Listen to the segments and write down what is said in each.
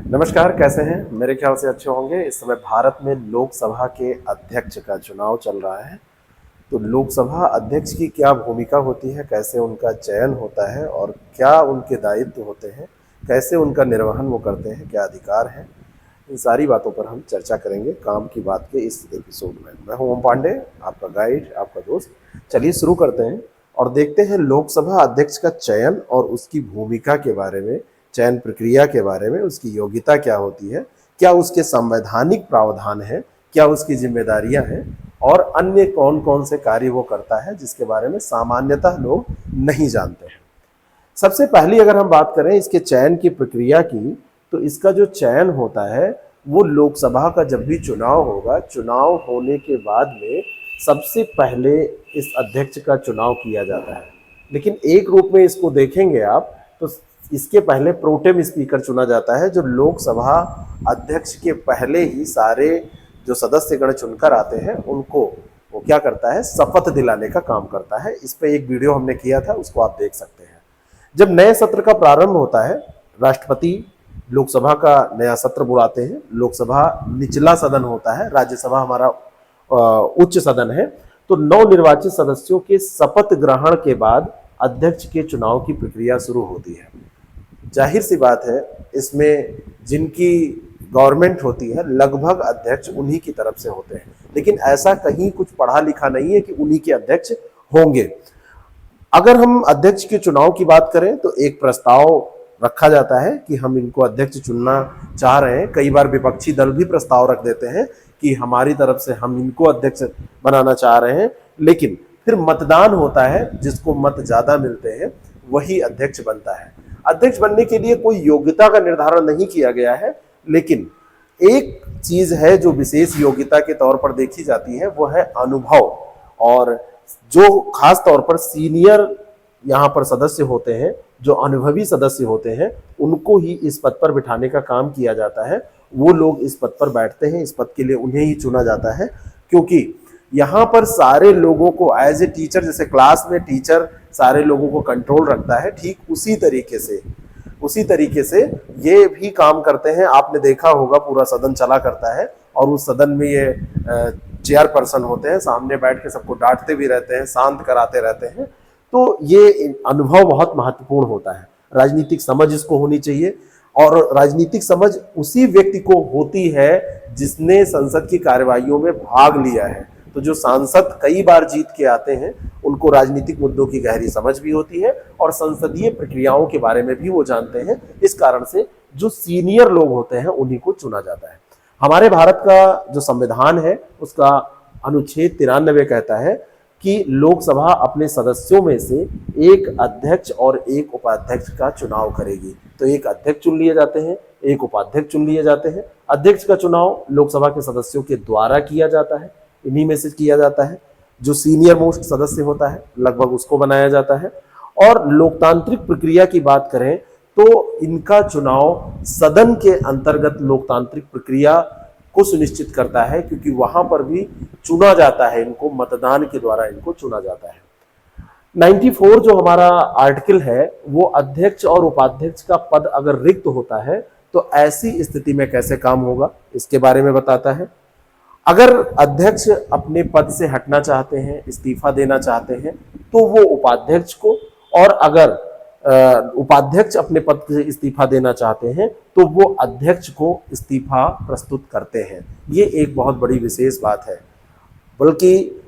नमस्कार, कैसे हैं? मेरे ख्याल से अच्छे होंगे। इस समय भारत में लोकसभा के अध्यक्ष का चुनाव चल रहा है। तो लोकसभा अध्यक्ष की क्या भूमिका होती है, कैसे उनका चयन होता है और क्या उनके दायित्व होते हैं, कैसे उनका निर्वहन वो करते हैं, क्या अधिकार हैं, इन सारी बातों पर हम चर्चा करेंगे काम की बात के इस एपिसोड में। मैं हूं ओम पांडे, आपका गाइड, आपका दोस्त। चलिए शुरू करते हैं और देखते हैं लोकसभा अध्यक्ष का चयन और उसकी भूमिका के बारे में, चयन प्रक्रिया के बारे में, उसकी योग्यता क्या होती है, क्या उसके संवैधानिक प्रावधान है, क्या उसकी जिम्मेदारियां हैं और अन्य कौन कौन से कार्य वो करता है जिसके बारे में सामान्यतः लोग नहीं जानते हैं। सबसे पहली अगर हम बात करें इसके चयन की प्रक्रिया की, तो इसका जो चयन होता है वो लोकसभा का जब भी चुनाव होगा, चुनाव होने के बाद में सबसे पहले इस अध्यक्ष का चुनाव किया जाता है। लेकिन एक रूप में इसको देखेंगे आप तो इसके पहले प्रोटेम स्पीकर चुना जाता है, जो लोकसभा अध्यक्ष के पहले ही सारे जो सदस्यगण चुनकर आते हैं उनको वो क्या करता है, शपथ दिलाने का काम करता है। इस पे एक वीडियो हमने किया था, उसको आप देख सकते हैं। जब नए सत्र का प्रारंभ होता है, राष्ट्रपति लोकसभा का नया सत्र बुलाते हैं। लोकसभा निचला सदन होता है, राज्यसभा हमारा उच्च सदन है। तो नवनिर्वाचित सदस्यों के शपथ ग्रहण के बाद अध्यक्ष के चुनाव की प्रक्रिया शुरू होती है। जाहिर सी बात है, इसमें जिनकी गवर्नमेंट होती है लगभग अध्यक्ष उन्हीं की तरफ से होते हैं, लेकिन ऐसा कहीं कुछ पढ़ा लिखा नहीं है कि उन्हीं के अध्यक्ष होंगे। अगर हम अध्यक्ष के चुनाव की बात करें तो एक प्रस्ताव रखा जाता है कि हम इनको अध्यक्ष चुनना चाह रहे हैं। कई बार विपक्षी दल भी प्रस्ताव रख देते हैं कि हमारी तरफ से हम इनको अध्यक्ष बनाना चाह रहे हैं, लेकिन फिर मतदान होता है, जिसको मत ज्यादा मिलते हैं वही अध्यक्ष बनता है। अध्यक्ष बनने के लिए कोई योग्यता का निर्धारण नहीं किया गया है, लेकिन एक चीज है जो विशेष योग्यता के तौर पर देखी जाती है, वो है अनुभव। और जो खास तौर पर सीनियर यहाँ पर सदस्य होते हैं, जो अनुभवी सदस्य होते हैं, उनको ही इस पद पर बिठाने का काम किया जाता है। वो लोग इस पद पर बैठते हैं, इस पद के लिए उन्हें ही चुना जाता है, क्योंकि यहाँ पर सारे लोगों को एज ए टीचर, जैसे क्लास में टीचर सारे लोगों को कंट्रोल रखता है, ठीक उसी तरीके से ये भी काम करते हैं। आपने देखा होगा पूरा सदन चला करता है और उस सदन में ये चेयरपर्सन होते हैं, सामने बैठ के सबको डांटते भी रहते हैं, शांत कराते रहते हैं। तो ये अनुभव बहुत महत्वपूर्ण होता है। राजनीतिक समझ इसको होनी चाहिए, और राजनीतिक समझ उसी व्यक्ति को होती है जिसने संसद की कार्यवाहियों में भाग लिया है। तो जो सांसद कई बार जीत के आते हैं उनको राजनीतिक मुद्दों की गहरी समझ भी होती है और संसदीय प्रक्रियाओं के बारे में भी वो जानते हैं। इस कारण से जो सीनियर लोग होते हैं उन्हीं को चुना जाता है। हमारे भारत का जो संविधान है उसका अनुच्छेद 93 कहता है कि लोकसभा अपने सदस्यों में से एक अध्यक्ष और एक उपाध्यक्ष का चुनाव करेगी। तो एक अध्यक्ष चुन लिए जाते हैं, एक उपाध्यक्ष चुन लिए जाते हैं। अध्यक्ष का चुनाव लोकसभा के सदस्यों के द्वारा किया जाता है, इन्हीं में से किया जाता है। जो सीनियर मोस्ट सदस्य होता है लगभग उसको बनाया जाता है। और लोकतांत्रिक प्रक्रिया की बात करें तो इनका चुनाव सदन के अंतर्गत लोकतांत्रिक प्रक्रिया को सुनिश्चित करता है, क्योंकि वहां पर भी चुना जाता है इनको, मतदान के द्वारा इनको चुना जाता है। 94 जो हमारा आर्टिकल है वो अध्यक्ष और उपाध्यक्ष का पद अगर रिक्त होता है तो ऐसी स्थिति में कैसे काम होगा इसके बारे में बताता है। अगर अध्यक्ष अपने पद से हटना चाहते हैं, इस्तीफा देना चाहते हैं, तो वो उपाध्यक्ष को, और अगर उपाध्यक्ष अपने पद से इस्तीफा देना चाहते हैं तो वो अध्यक्ष को इस्तीफा प्रस्तुत करते हैं। ये एक बहुत बड़ी विशेष बात है। बल्कि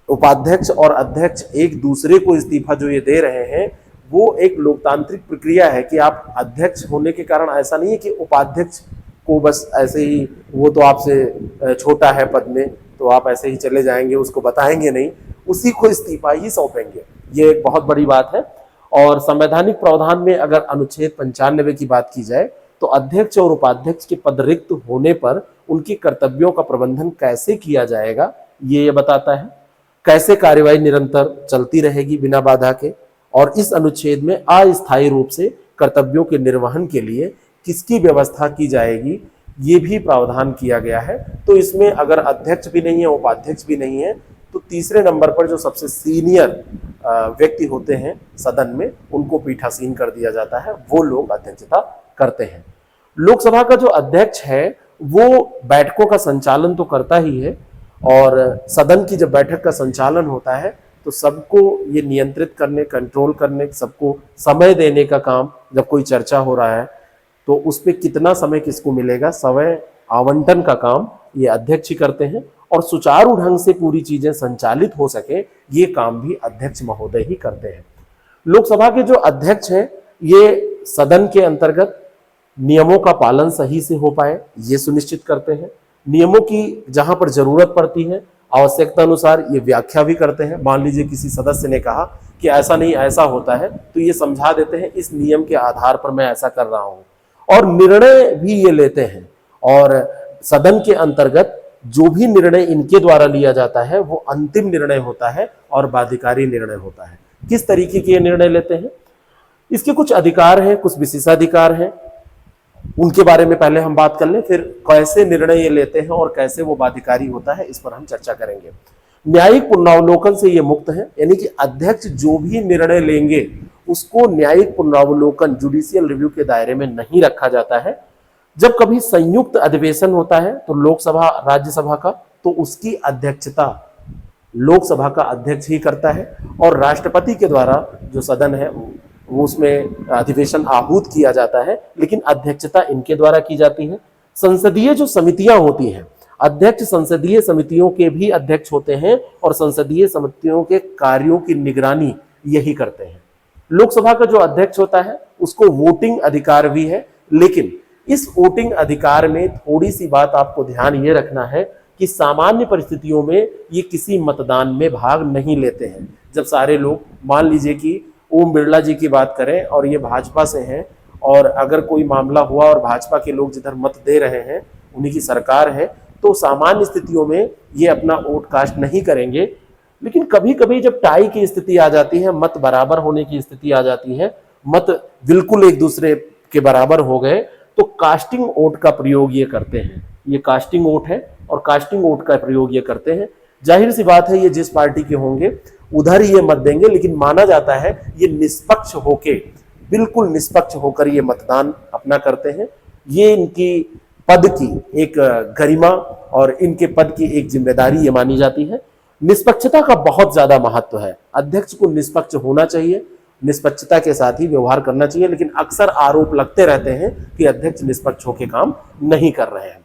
उपाध्यक्ष और अध्यक्ष एक दूसरे को इस्तीफा जो ये दे रहे हैं वो एक लोकतांत्रिक प्रक्रिया है कि आप अध्यक्ष होने के कारण ऐसा नहीं है कि उपाध्यक्ष को बस ऐसे ही, वो तो आपसे छोटा है पद में तो आप ऐसे ही चले जाएंगे, उसको बताएंगे नहीं, उसी को इस्तीफा ही सौंपेंगे। ये एक बहुत बड़ी बात है। और संवैधानिक प्रावधान में अगर अनुच्छेद 95 की बात की जाए तो अध्यक्ष और उपाध्यक्ष के पद रिक्त होने पर उनकी कर्तव्यों का प्रबंधन कैसे किया जाएगा ये बताता है। कैसे कार्यवाही निरंतर चलती रहेगी बिना बाधा के, और इस अनुच्छेद में अस्थायी रूप से कर्तव्यों के निर्वहन के लिए किसकी व्यवस्था की जाएगी ये भी प्रावधान किया गया है। तो इसमें अगर अध्यक्ष भी नहीं है, उपाध्यक्ष भी नहीं है, तो तीसरे नंबर पर जो सबसे सीनियर व्यक्ति होते हैं सदन में उनको पीठासीन कर दिया जाता है, वो लोग अध्यक्षता करते हैं। लोकसभा का जो अध्यक्ष है वो बैठकों का संचालन तो करता ही है, और सदन की जब बैठक का संचालन होता है तो सबको ये नियंत्रित करने, कंट्रोल करने, सबको समय देने का काम, जब कोई चर्चा हो रहा है तो उस पर कितना समय किसको मिलेगा, समय आवंटन का काम ये अध्यक्ष ही करते हैं। और सुचारू ढंग से पूरी चीजें संचालित हो सके ये काम भी अध्यक्ष महोदय ही करते हैं। लोकसभा के जो अध्यक्ष हैं ये सदन के अंतर्गत नियमों का पालन सही से हो पाए ये सुनिश्चित करते हैं। नियमों की जहां पर जरूरत पड़ती है आवश्यकता अनुसार ये व्याख्या भी करते हैं। मान लीजिए किसी सदस्य ने कहा कि ऐसा नहीं ऐसा होता है तो ये समझा देते हैं इस नियम के आधार पर मैं ऐसा कर रहा हूं, और निर्णय भी ये लेते हैं। और सदन के अंतर्गत जो भी निर्णय इनके द्वारा लिया जाता है वो अंतिम निर्णय होता है और बाध्यकारी निर्णय होता है। किस तरीके के निर्णय लेते हैं, इसके कुछ अधिकार हैं, कुछ विशेषाधिकार हैं, उनके बारे में पहले हम बात कर लें, फिर कैसे निर्णय ये लेते हैं और कैसे वो बाध्यकारी होता है इस पर हम चर्चा करेंगे। न्यायिक पुनरावलोकन से ये मुक्त है, यानी कि अध्यक्ष जो भी निर्णय लेंगे उसको न्यायिक पुनरावलोकन, जुडिशियल रिव्यू के दायरे में नहीं रखा जाता है। जब कभी संयुक्त अधिवेशन होता है तो लोकसभा राज्यसभा का, तो उसकी अध्यक्षता लोकसभा का अध्यक्ष ही करता है, और राष्ट्रपति के द्वारा जो सदन है वो उसमें अधिवेशन आहूत किया जाता है, लेकिन अध्यक्षता इनके द्वारा की जाती है। संसदीय जो समितियां होती हैं, अध्यक्ष संसदीय समितियों के भी अध्यक्ष होते हैं और संसदीय समितियों के कार्यों की निगरानी यही करते हैं। लोकसभा का जो अध्यक्ष होता है उसको वोटिंग अधिकार भी है, लेकिन इस वोटिंग अधिकार में थोड़ी सी बात आपको ध्यान ये रखना है कि सामान्य परिस्थितियों में ये किसी मतदान में भाग नहीं लेते हैं। जब सारे लोग, मान लीजिए कि ओम बिरला जी की बात करें और ये भाजपा से हैं, और अगर कोई मामला हुआ और भाजपा के लोग जिधर मत दे रहे हैं उन्हीं की सरकार है, तो सामान्य स्थितियों में ये अपना वोट कास्ट नहीं करेंगे। लेकिन कभी कभी जब टाई की स्थिति आ जाती है, मत बराबर होने की स्थिति आ जाती है, मत बिल्कुल एक दूसरे के बराबर हो गए, तो कास्टिंग वोट का प्रयोग ये करते हैं। ये कास्टिंग वोट है और कास्टिंग वोट का प्रयोग ये करते हैं। जाहिर सी बात है ये जिस पार्टी के होंगे उधर ही ये मत देंगे, लेकिन माना जाता है ये निष्पक्ष होके, बिल्कुल निष्पक्ष होकर ये मतदान अपना करते हैं। ये इनकी पद की एक गरिमा और इनके पद की एक जिम्मेदारी ये मानी जाती है। निष्पक्षता का बहुत ज्यादा महत्व है। अध्यक्ष को निष्पक्ष होना चाहिए, निष्पक्षता के साथ ही व्यवहार करना चाहिए, लेकिन अक्सर आरोप लगते रहते हैं कि अध्यक्ष निष्पक्ष होकर काम नहीं कर रहे हैं।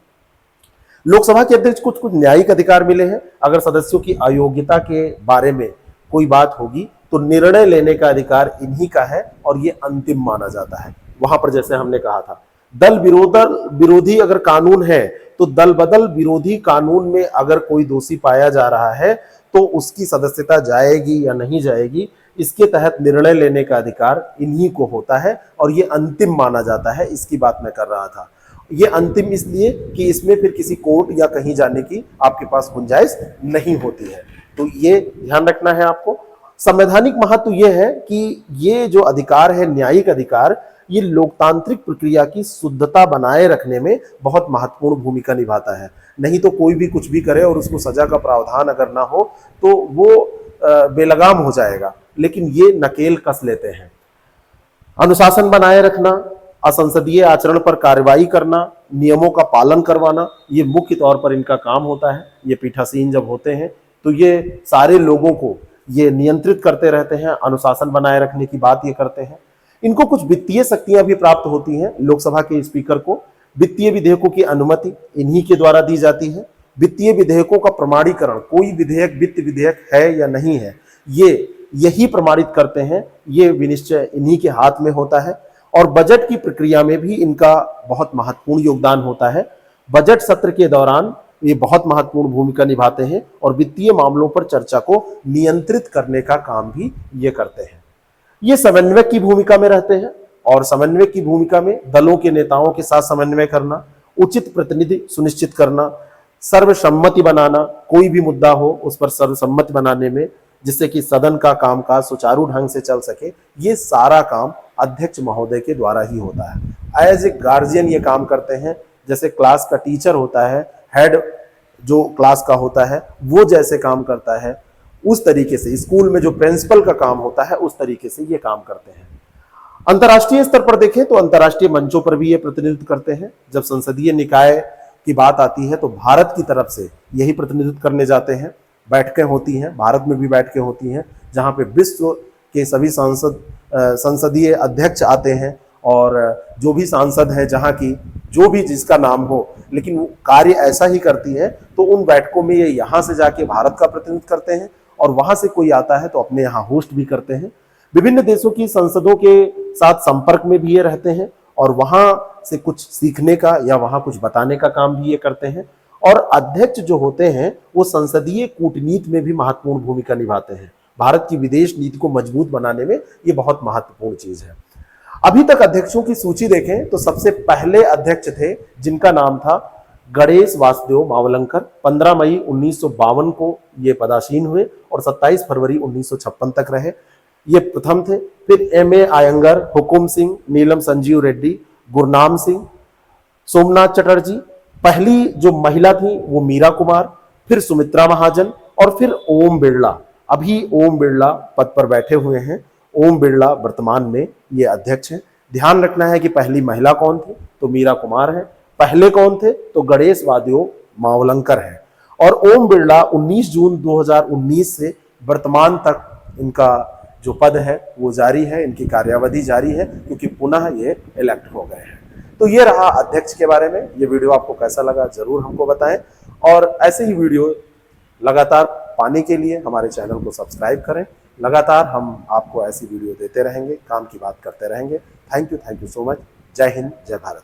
लोकसभा के अध्यक्ष को कुछ न्यायिक अधिकार मिले हैं। अगर सदस्यों की अयोग्यता के बारे में कोई बात होगी तो निर्णय लेने का अधिकार इन्हीं का है और ये अंतिम माना जाता है। वहां पर जैसे हमने कहा था, दल विरोधी अगर कानून है तो दल बदल विरोधी कानून में अगर कोई दोषी पाया जा रहा है तो उसकी सदस्यता जाएगी या नहीं जाएगी, इसके तहत निर्णय लेने का अधिकार इन्हीं को होता है और ये अंतिम माना जाता है। इसकी बात मैं कर रहा था। ये अंतिम इसलिए कि इसमें फिर किसी कोर्ट या कहीं जाने की आपके पास गुंजाइश नहीं होती है, तो ये ध्यान रखना है आपको। संवैधानिक महत्व ये है कि ये जो अधिकार है, न्यायिक अधिकार, ये लोकतांत्रिक प्रक्रिया की शुद्धता बनाए रखने में बहुत महत्वपूर्ण भूमिका निभाता है। नहीं तो कोई भी कुछ भी करे और उसको सजा का प्रावधान अगर ना हो तो वो बेलगाम हो जाएगा, लेकिन ये नकेल कस लेते हैं। अनुशासन बनाए रखना, असंसदीय आचरण पर कार्रवाई करना, नियमों का पालन करवाना, ये मुख्य तौर पर इनका काम होता है। ये पीठासीन जब होते हैं तो ये सारे लोगों को ये नियंत्रित करते रहते हैं, अनुशासन बनाए रखने की बात ये करते हैं। इनको कुछ वित्तीय शक्तियां भी प्राप्त होती हैं। लोकसभा के स्पीकर को वित्तीय विधेयकों की अनुमति इन्हीं के द्वारा दी जाती है। वित्तीय विधेयकों का प्रमाणीकरण, कोई विधेयक वित्त विधेयक है या नहीं है, ये यही प्रमाणित करते हैं, ये विनिश्चय इन्हीं के हाथ में होता है। और बजट की प्रक्रिया में भी इनका बहुत महत्वपूर्ण योगदान होता है। बजट सत्र के दौरान ये बहुत महत्वपूर्ण भूमिका निभाते हैं और वित्तीय मामलों पर चर्चा को नियंत्रित करने का काम भी ये करते हैं। ये समन्वयक की भूमिका में रहते हैं और समन्वयक की भूमिका में दलों के नेताओं के साथ समन्वय करना, उचित प्रतिनिधि सुनिश्चित करना, सर्वसम्मति बनाना, कोई भी मुद्दा हो उस पर सर्वसम्मति बनाने में, जिससे कि सदन का कामकाज सुचारू ढंग से चल सके, ये सारा काम अध्यक्ष महोदय के द्वारा ही होता है। एज ए गार्जियन ये काम करते हैं। जैसे क्लास का टीचर होता है, हेड जो क्लास का होता है वो जैसे काम करता है, उस तरीके से स्कूल में जो प्रिंसिपल का काम होता है उस तरीके से ये काम करते हैं। अंतर्राष्ट्रीय स्तर पर देखें तो अंतर्राष्ट्रीय मंचों पर भी ये प्रतिनिधित्व करते हैं। जब संसदीय निकाय की बात आती है तो भारत की तरफ से यही प्रतिनिधित्व करने जाते हैं। बैठकें होती हैं, भारत में भी बैठकें होती हैं, जहां पे विश्व के सभी संसदीय अध्यक्ष आते हैं और जो भी सांसद है जहां की जो भी जिसका नाम हो, लेकिन वो कार्य ऐसा ही करती है, तो उन बैठकों में ये यहाँ से जाके भारत का प्रतिनिधित्व करते हैं और वहां से कोई आता है तो अपने यहाँ होस्ट भी करते हैं। विभिन्न देशों की संसदों के साथ संपर्क में भी ये रहते हैं और वहां से कुछ सीखने का या वहां कुछ बताने का काम भी ये करते हैं। और अध्यक्ष जो होते हैं वो संसदीय कूटनीति में भी महत्वपूर्ण भूमिका निभाते हैं। भारत की विदेश नीति को मजबूत बनाने में ये बहुत महत्वपूर्ण चीज है। अभी तक अध्यक्षों की सूची देखें तो सबसे पहले अध्यक्ष थे जिनका नाम था गणेश वासुदेव मावलंकर। 15 मई 1952 को ये पदासीन हुए और 27 फरवरी 1956 तक रहे। ये प्रथम थे। फिर M.A. आयंगर, हुकुम सिंह, नीलम संजीव रेड्डी, गुरनाम सिंह, सोमनाथ चटर्जी। पहली जो महिला थी वो मीरा कुमार, फिर सुमित्रा महाजन और फिर ओम बिरला। अभी ओम बिरला पद पर बैठे हुए हैं। ओम बिरला वर्तमान में ये अध्यक्ष हैं। ध्यान रखना है कि पहली महिला कौन थी, तो मीरा कुमार है। पहले कौन थे, तो गणेश वासुदेव मावलंकर है। और ओम बिरला 19 जून 2019 से वर्तमान तक इनका जो पद है वो जारी है, इनकी कार्यावधि जारी है, क्योंकि पुनः ये इलेक्ट हो गए हैं। तो ये रहा अध्यक्ष के बारे में। ये वीडियो आपको कैसा लगा जरूर हमको बताएं और ऐसे ही वीडियो लगातार पाने के लिए हमारे चैनल को सब्सक्राइब करें। लगातार हम आपको ऐसी वीडियो देते रहेंगे, काम की बात करते रहेंगे। Thank you so much. जय हिंद, जय भारत।